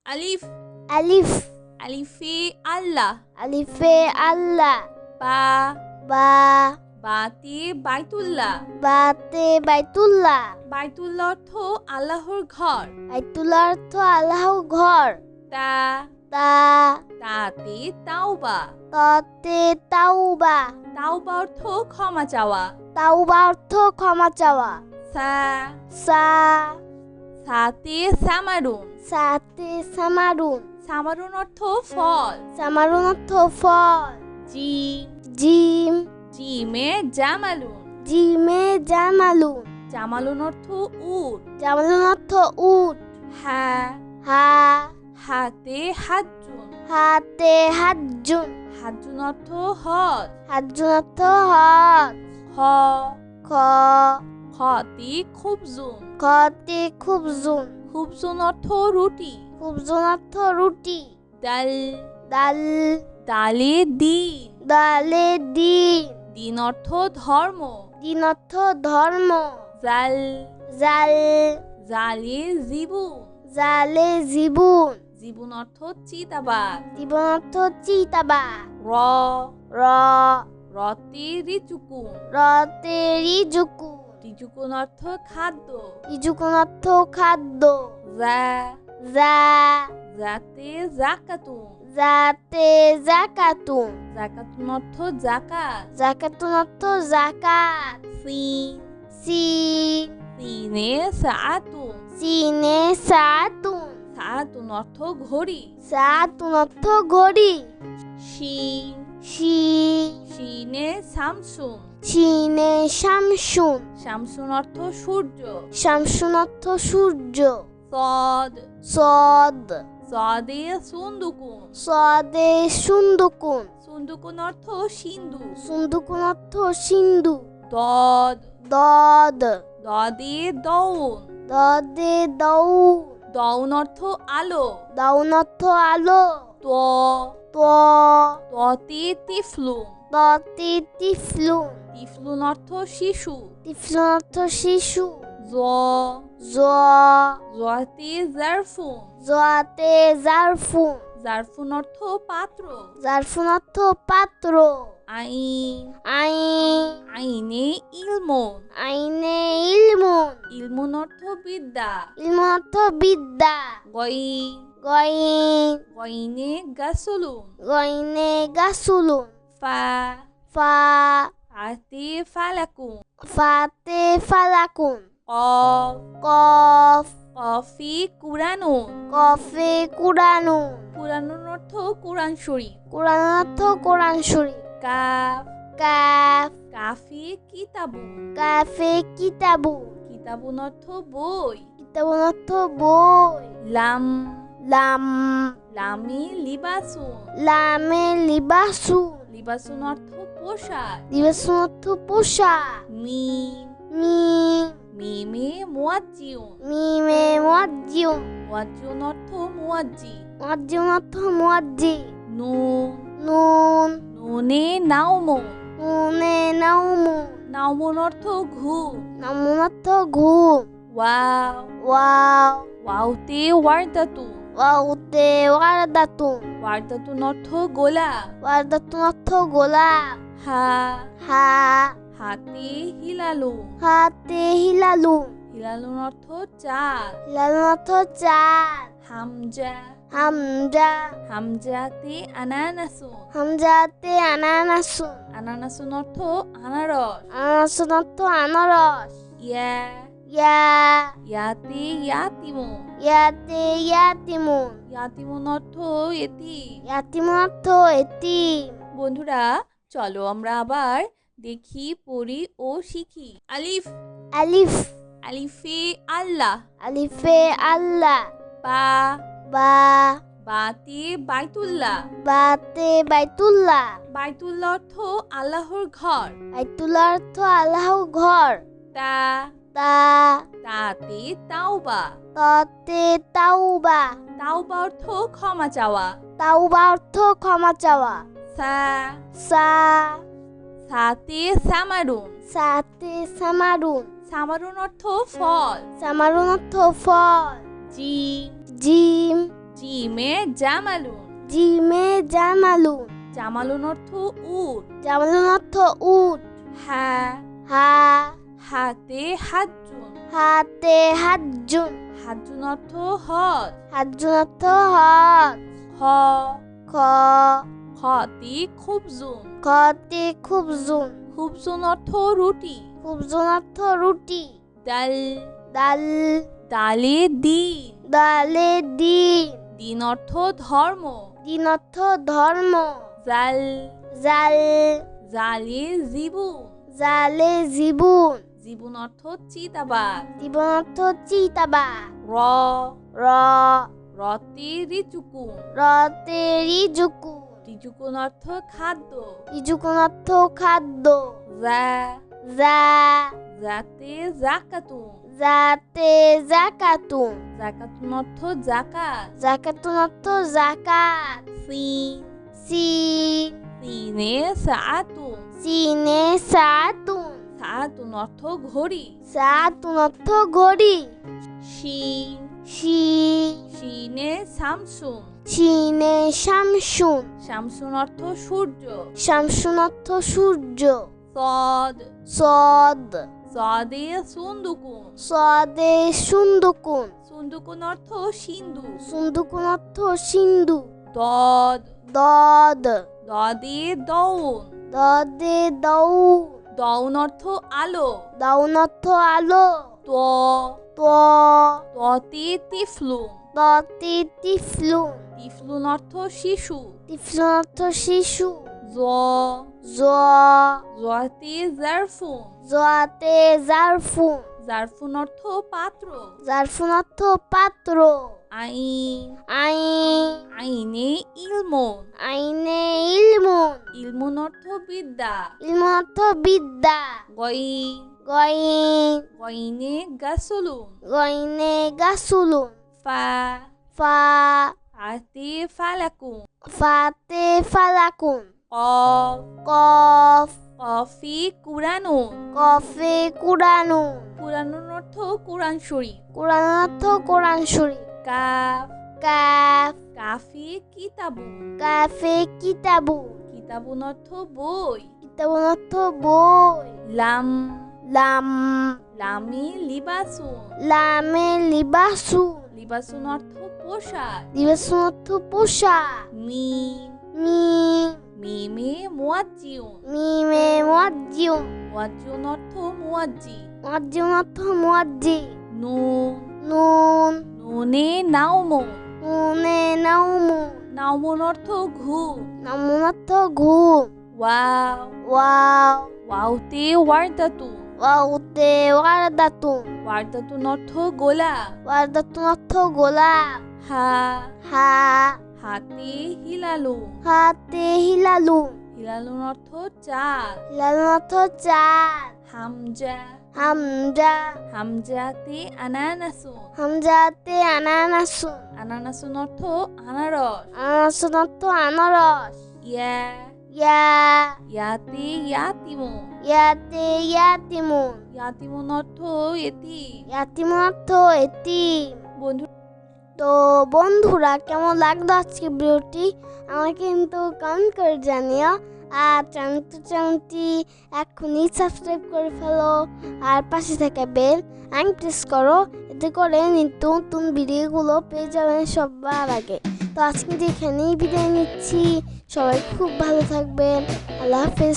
আলিফ আলিফ আলিফে আল্লাহ আলিফে আল্লাহ বা বা বাতে বাইতুল্লাহ বাতে বাইতুল্লাহ বাইতুল্লাহ অর্থ আল্লাহর ঘর বাইতুল্লাহ অর্থ আল্লাহর ঘর তা তা তাতে তাওবা ততে তাওবা তাওবা অর্থ ক্ষমা চাওয়া তাওবা অর্থ ক্ষমা চাওয়া সা সা সাতে সামারুন সাতে সামারুন সামারুন অর্থ ফল সামারুন অর্থ ফল জিম জিম জিমে জামালুন জিমে জামালুন জামালুন অর্থ উট জামালুন অর্থ উট হা হা হাতে হাজ্জুন হাতে হাজ্জুন হাজ্জুন অর্থ হজ হাজ্জুন অর্থ হজ খ খ খতে খুবজুন খতে খুবজুন খুবজুন অর্থ রুটি খুবজুন অর্থ রুটি দাল দাল দালে দিন দালে দিন দিন অর্থ ধর্ম দিন অর্থ ধর্ম জাল জাল জালে জীবন জালে জীবন জীবন অর্থ চিতাবাঘ জীবন অর্থ চিতাবাঘ র র রতে রিচুকুন রতে রিজুকুন রিচুকুন অর্থ খাদ্য রিজুকুন অর্থ খাদ্য জা জা জাতে জাকাতুন জাতে জাকাতুন জাকাতুন অর্থ জাকাত জাকাতুন অর্থ জাকাত সিন সিন সিনে সাআতুন সিনে সাতুন সাআতুন অর্থ ঘড়ি সাতুন অর্থ ঘড়ি শিন শিন শিনে শামসুন শিনে শামসুন শামসুন অর্থ সূর্য শামসুন অর্থ সূর্য সদ সদ সদে সুন্দুকুন সদে সুন্দুকুন সুন্দুকুন অর্থ সিন্ধু সুন্দুকুন অর্থ সিন্ধু দদ দদ দদে দৌন দদে দৌ দৌন অর্থ আলো দাউন অর্থ আলো ত ত ততে তিফলুন ততে তিফলুন তিফলুন অর্থ শিশু তিফলুন অর্থ শিশু জ জ জতে জারফুন জতে জারফুন জারফুন অর্থ পাত্র জারফুন অর্থ পাত্র আইন আইন আইনে ইলমুন আইনে ইলমুন ইলমুন অর্থ বিদ্যা ইলমুন অর্থ বিদ্যা গইন গইন গইনে গাসলুন গইনে গাসুলুন ফা ফা ফাতে ফালাকুন ফাতে ফালাকুন কফ কফ কফি কুরানুন কফে কুরানুন কুরানুন অর্থ কুরআন শরীফ কুরআন অর্থ কোরআন শরীফ কাফ কাফ কাফি কিতাবুন কাফে কিতাবু কিতাবুন অর্থ বই কিতাবুন অর্থ বই লাম লাম লামি লিবাসুন লামে লিবাসু লিবাসুন অর্থ পোশাক লিবাসুন অর্থ পোশাক মিম মিম মিমে মুয়াজ্জিউন মিমে মুয়াজ্জিউন মুয়াজ্জিউন অর্থ মুয়াজ্জি মুয়াজ্জিউন অর্থ মুয়াজ্জি নুন নুন নুনে নাওমুন নুনে নাউমু নাওমুন অর্থ ঘুম নামুন অর্থ ঘুম ওয়াও ওয়াও ওয়াওতে ওয়ারদাতুন ওয়াউতে ওয়ারদাতুন ওয়ারদাতুন অর্থ গোলাপ ওয়ারদাতুন অর্থ গোলাপ হা হা হাতে হিলালুন হাতে হিলালুন হিলালুন অর্থ চাঁদ হিলালুন অর্থ চাঁদ হামজা হামজা হামজাতে আনানাসুন হামজাতে আনানাসুন আনানাসুন অর্থ আনারস আনানাসুন অর্থ আনারস ইয়া ইয়া ইয়াতে ইয়াতিমুন ইয়াতে ইয়াতিমুন ইয়াতিমুন অর্থ এতিম ইয়াতিমুন অর্থ এতিম বন্ধুরা চলো আমরা আবার দেখি পড়ি ও শিখি আলিফ আলিফ আলিফে আল্লাহ আলিফে আল্লাহ বা বা বাতে বাইতুল্লাহ বাতে বাইতুল্লাহ বাইতুল্লাহ অর্থ আল্লাহর ঘর বাইতুল্লাহ অর্থ আল্লাহর ঘর তা তা তাতে তাওবা ততে তাওবা তাওবা অর্থ ক্ষমা চাওয়া তাওবা অর্থ ক্ষমা চাওয়া সা সা সাতে সামারুন সাতে সামারুন সামারুন অর্থ ফল সামারুন অর্থ ফল জিম জিম জিমে জামালুন। জিমে জামালুন। জামালুন অর্থ উট। জামালুন অর্থ উট। হা হা হাতে হাজ্জুন। হাতে হাজ্জুন। হাজ্জুন অর্থ হজ। হাজ্জুন অর্থ হজ। খ খ খতি খুবজুন। খতে খুবজুন। খুবজুন অর্থ রুটি। খুবজুন অর্থ রুটি। দাল দাল দালে দিন। দালে দিন। দিন অর্থ ধর্ম। দিন অর্থ ধর্ম। জাল জাল জালে জীবন। জালে জীবন। জীবন অর্থ চিতাবাঘ। জীবন অর্থ চিতাবাঘ। র র রতে রিচুকুন। রতে রিজুকুন। রিচুকুন অর্থ খাদ্য। রিজুকুন অর্থ খাদ্য। জা জা জাতে জাকাতুন। জাতে জাকাতুন। জাকাতুন অর্থ জাকাত। জাকাতুন অর্থ জাকাত। সিন সিন সিনে সাআতুন। সিনে সাতুন। সাআতুন অর্থ ঘড়ি। সাতুন অর্থ ঘড়ি। শিন শিন শিনে শামসুন। শিনে শামসুন। শামসুন অর্থ সূর্য। শামসুন অর্থ সূর্য। সদ সদ সদে সুন্দুকুন। সদে সুন্দুকুন। সুন্দুকুন অর্থ সিন্ধু। সুন্দুকুন অর্থ সিন্ধু। দদ দদ দদে দৌন। দদে দৌন। দৌন অর্থ আলো। দাউন অর্থ আলো। ত ত ততে তিফলুন। ততে তিফলুন। তিফলুন অর্থ শিশু। তিফলুন অর্থ শিশু। জ জ জতে জারফুন। জতে জারফুন। জারফুন অর্থ পাত্র। জারফুন অর্থ পাত্র। আইন আইন আইনে ইলমুন। আইনে ইলমুন। ইলমুন অর্থ বিদ্যা। ইলমুন অর্থ বিদ্যা। গইন গইন গইনে গাসলুন। গইনে গাসুলুন। ফা ফা ফাতে ফালাকুন। ফাতে ফালাকুন। কফ কফ কফি কুরানুন। কফে কুরানুন। কুরানুন অর্থ কোরআন শরীফ। কুরআন অর্থ কোরআন শরীফ। কাফ কাফ কাফি কিতাবুন। কাফে কিতাবু। কিতাবুন অর্থ বই। কিতাবুন অর্থ বই। লাম লাম লামি লিবাসুন। লামে লিবাসুন। লিবাসুন অর্থ পোশাক। লিবাসুন অর্থ পোশাক। মিম মিম মিমে মুয়াজ্জিউন। মিমে মুয়াজ্জিউন। মুয়াজ্জিউন অর্থ মুয়াজ্জি। মুয়াজ্জিউন অর্থ মুয়াজ্জি। নুন নুন নুনে নাওমুন। নুনে নাউমুন। নাওমুন অর্থ ঘুম। নাউমুন অর্থ ঘুম। Wow wow ওয়াওতে ওয়ারদাতুন। ওয়াউতে ওয়ারদাতুন। ওয়ারদাতুন অর্থ গোলাপ। ওয়ারদাতুন অর্থ গোলাপ। হা হা হাতে হিলালুন। হাতে হিলালুন। হিলালুন অর্থ চাঁদ। হিলালুন অর্থ চাঁদ। হামজা হামজা হামজাতে আনানাসুন। হামজাতে আনানাসুন। আনানাসুন অর্থ আনারস। আনানাসুন অর্থ আনারস। ইয়া ইয়া ইয়াতে ইয়াতিমুন। ইয়াতে ইয়াতিমুন। ইয়াতিমুন অর্থ এতিম। ইয়াতিমুন অর্থ এতিম। বন্ধু তো বন্ধুরা কেমন লাগলো আজকে ভিডিওটি আমাকে কিন্তু কমেন্ট করে জানিও। আর চ্যানেলটি এখনই সাবস্ক্রাইব করে ফেলো আর পাশে থাকা বেল আইকন প্রেস করো, এতে করে নিত্য নতুন ভিডিওগুলো পেয়ে যাবেন সবার আগে। তো আজকে এখানেই বিদায় নিচ্ছি, সবাই খুব ভালো থাকবেন। আল্লাহ হাফেজ।